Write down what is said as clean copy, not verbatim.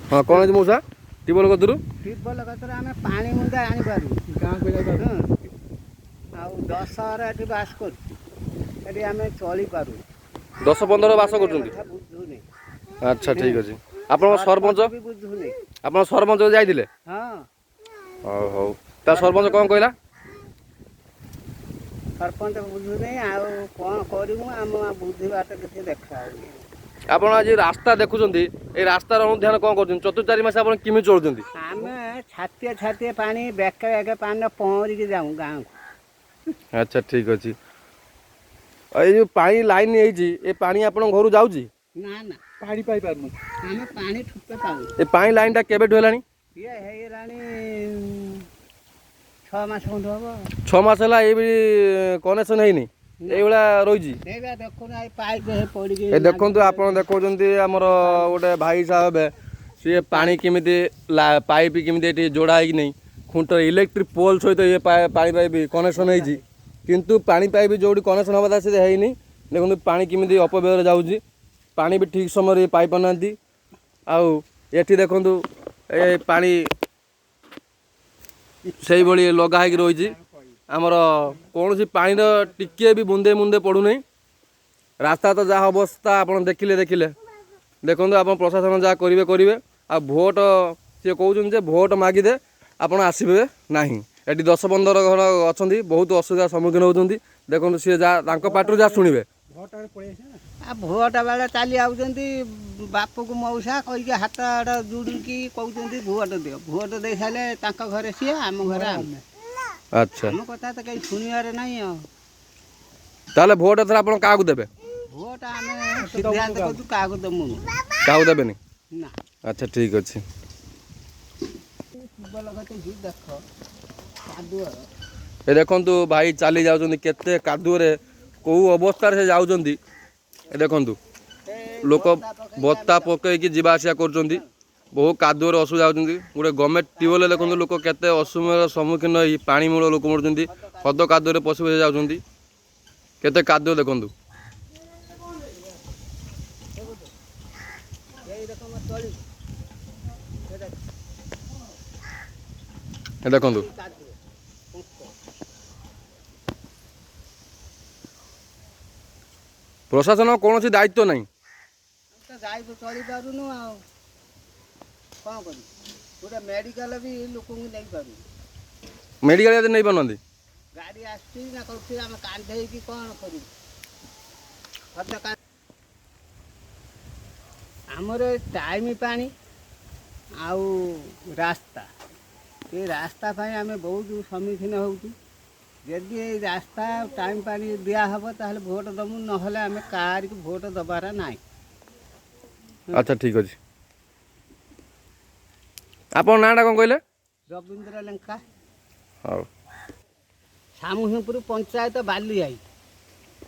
हाँ कौन है मौसा ट्यूबवेल कतरू ଟ୍ୟୁବୱେଲ କତିରୁ ଆମେ ପାଣି ମୁନ୍ଦା ଆଣିପାରୁ ଗାଁକୁ ଯାଇପାରୁ ଆଉ 10 ଏଠି ବାସ କରୁଛୁ ଏଠି ଆମେ ଚଳିପାରୁ 10-15 ବାସ କରୁଛନ୍ତି। କଥା ବୁଝୁନି ଆଚ୍ଛା ଠିକ୍ ଅଛି ଆପଣଙ୍କ ସରପଞ୍ଚ ବି ବୁଝୁନି ଆପଣ ସରପଞ୍ଚ ଯାଇଥିଲେ ହଁ ହଉ ହଉ ତା ସରପଞ୍ଚ କ'ଣ କହିଲା ସରପଞ୍ଚ ବୁଝୁନି ଆଉ କ'ଣ କରିବୁ ଆମ ବୁଦ୍ଧି ବାଟ କିଛି ଦେଖାଯାଉନି। ଆପଣ ଆଜି ରାସ୍ତା ଦେଖୁଛନ୍ତି ଏଇ ରାସ୍ତାର ଅନୁଧ୍ୟାନ କ'ଣ କରୁଛନ୍ତି ଚତୁର୍ଥ ମାସ ଆପଣ କେମିତି ଚଳୁଛନ୍ତି ଆମେ ଛାତିଏ ଛାତିଏ ପାଣି ବେକେ ବେକେ ପାଣିରେ ପହଁରିକି ଯାଉ ଗାଁକୁ। ଆଚ୍ଛା ଠିକ୍ ଅଛି ଏଇ ଯେଉଁ ପାଣି ଲାଇନ୍ ହେଇଛି ଏ ପାଣି ଆପଣଙ୍କ ଘରୁ ଯାଉଛି ନା ନା ପାଣି ପାଇପାରୁନୁ ଆମେ ପାଣି ଠୁପେ ପାଉନୁ। ଏ ପାଣି ଲାଇନ୍ଟା କେବେଠୁ ହେଲାଣି ଇଏ ହେଇଗଲାଣି 6 ମାସ ଖଣ୍ଡେ ହବ 6 ମାସ ହେଲା ଏଇ କନେକ୍ସନ୍ ହେଇନି এইভଳିଆ ରହିଛି ଏ ଦେଖନ୍ତୁ ଆପଣ ଦେଖୁଛନ୍ତି ଆମର ଗୋଟେ ଭାଇ ସାହେବ ସିଏ ପାଣି କେମିତି ପାଇପ୍ କେମିତି ଏଠି ଯୋଡ଼ା ହେଇକି ନେଇ ଖୁଣ୍ଟ ଇଲେକ୍ଟ୍ରିକ୍ ପୋଲ୍ ସହିତ ଇଏ ପାଣି ପାଇପ୍ କନେକ୍ସନ୍ ହେଇଛି କିନ୍ତୁ ପାଣି ପାଇପ୍ ଯେଉଁଠି କନେକ୍ସନ୍ ହେବା କଥା ସେ ହେଇନି ଦେଖନ୍ତୁ ପାଣି କେମିତି ଅପବ୍ୟୟରେ ଯାଉଛି ପାଣି ବି ଠିକ୍ ସମୟରେ ପାଇପାରୁନାହାନ୍ତି ଆଉ ଏଠି ଦେଖନ୍ତୁ ଏ ପାଣି ସେଇଭଳି ଲଗା ହେଇକି ରହିଛି ଆମର କୌଣସି ପାଣିର ଟିକିଏ ବି ବୁନ୍ଦେ ମୁନ୍ଦେ ପଡ଼ୁନାହିଁ ରାସ୍ତା ତ ଯାହା ଅବସ୍ଥା ଆପଣ ଦେଖିଲେ ଦେଖନ୍ତୁ ଆପଣ ପ୍ରଶାସନ ଯାହା କରିବେ କରିବେ ଆଉ ଭୋଟ ସିଏ କହୁଛନ୍ତି ଯେ ଭୋଟ ମାଗିଦେ ଆପଣ ଆସିବେ ନାହିଁ ଏଠି 10-15 ଘର ଅଛନ୍ତି ବହୁତ ଅସୁବିଧାର ସମ୍ମୁଖୀନ ହେଉଛନ୍ତି ଦେଖନ୍ତୁ ସିଏ ଯାହା ତାଙ୍କ ପାଟିରୁ ଯାହା ଶୁଣିବେ ଭୋଟ ବେଳେ ଚାଲି ଆଉଛନ୍ତି ବାପକୁ ମଉସା କହିକି ହାତ ଯୋଡ଼ିକି କହୁଛନ୍ତି ଭୋଟ ଦିଅ ଭୋଟ ଦେଇ ସାରିଲେ ତାଙ୍କ ଘରେ ସିଏ ଆମ ଘରେ ଆମେ ଆଚ୍ଛା ଆମ କଥା ତ କେହି ଶୁଣିବାରେ ନାହିଁ ଆଉ ତାହେଲେ ଭୋଟ ଏଥର ଆପଣ କାହାକୁ ଦେବେ ଭୋଟ ଆମେ ସିଦ୍ଧାନ୍ତ କରୁଛୁ କାହାକୁ ଦେବୁନି କାହାକୁ ଦେବେନି ନା ଆଚ୍ଛା ଠିକ୍ ଅଛି ଏ ଦେଖନ୍ତୁ ଭାଇ ଚାଲି ଯାଉଛନ୍ତି କେତେ କାଦୁଅରେ କେଉଁ ଅବସ୍ଥାରେ ସେ ଯାଉଛନ୍ତି ଏ ଦେଖନ୍ତୁ ଲୋକ ବସ୍ତା ପକେଇକି ଯିବା ଆସିବା କରୁଛନ୍ତି ବହୁ କାଦୁଅରେ ଅସୁବିଧା ହେଉଛନ୍ତି ଗୋଟେ ଗଭର୍ଣ୍ଣମେଣ୍ଟ ଟ୍ୟୁବୱେଲ୍ ଦେଖନ୍ତୁ ଲୋକ କେତେ ଅସୁବିଧାର ସମ୍ମୁଖୀନ ହେଇ ପାଣି ମୂଳ ଲୋକ ମରୁଛନ୍ତି ଖଦ କାଦୁଅରେ ପଶି ପଶି ଯାଉଛନ୍ତି କେତେ କାଦୁଅ ଦେଖନ୍ତୁ ଦେଖନ୍ତୁ ପ୍ରଶାସନ କୌଣସି ଦାୟିତ୍ୱ ନାହିଁ ଚଳିପାରୁନୁ ଆଉ କ'ଣ କରିବୁ ଗୋଟେ ମେଡ଼ିକାଲ ବି ଲୋକଙ୍କୁ ନେଇପାରୁନୁ ମେଡ଼ିକାଲ ଯଦି ନେଇପାରୁନାହାନ୍ତି ଗାଡ଼ି ଆସୁଛି ନା କରୁଛି ଆମେ କାନ୍ଧେଇକି କ'ଣ କରିବୁ ଆମର ଟାଇମ୍ ପାଣି ଆଉ ରାସ୍ତା ଏ ରାସ୍ତା ପାଇଁ ଆମେ ବହୁତ ସମ୍ମୁଖୀନ ହେଉଛୁ ଯଦି ଏଇ ରାସ୍ତା ଟାଇମ୍ ପାଣି ଦିଆହେବ ତାହେଲେ ଭୋଟ ଦେବୁ ନହେଲେ ଆମେ କାହାରିକୁ ଭୋଟ ଦେବାର ନାହିଁ ଆଚ୍ଛା ଠିକ୍ ଅଛି ଆପଣଙ୍କ ନାଁଟା କ'ଣ କହିଲେ ରବୀନ୍ଦ୍ର ଲେଙ୍କା ହଉ ସାମୁହିଁପୁର ପଞ୍ଚାୟତ ବାଲିଆଇ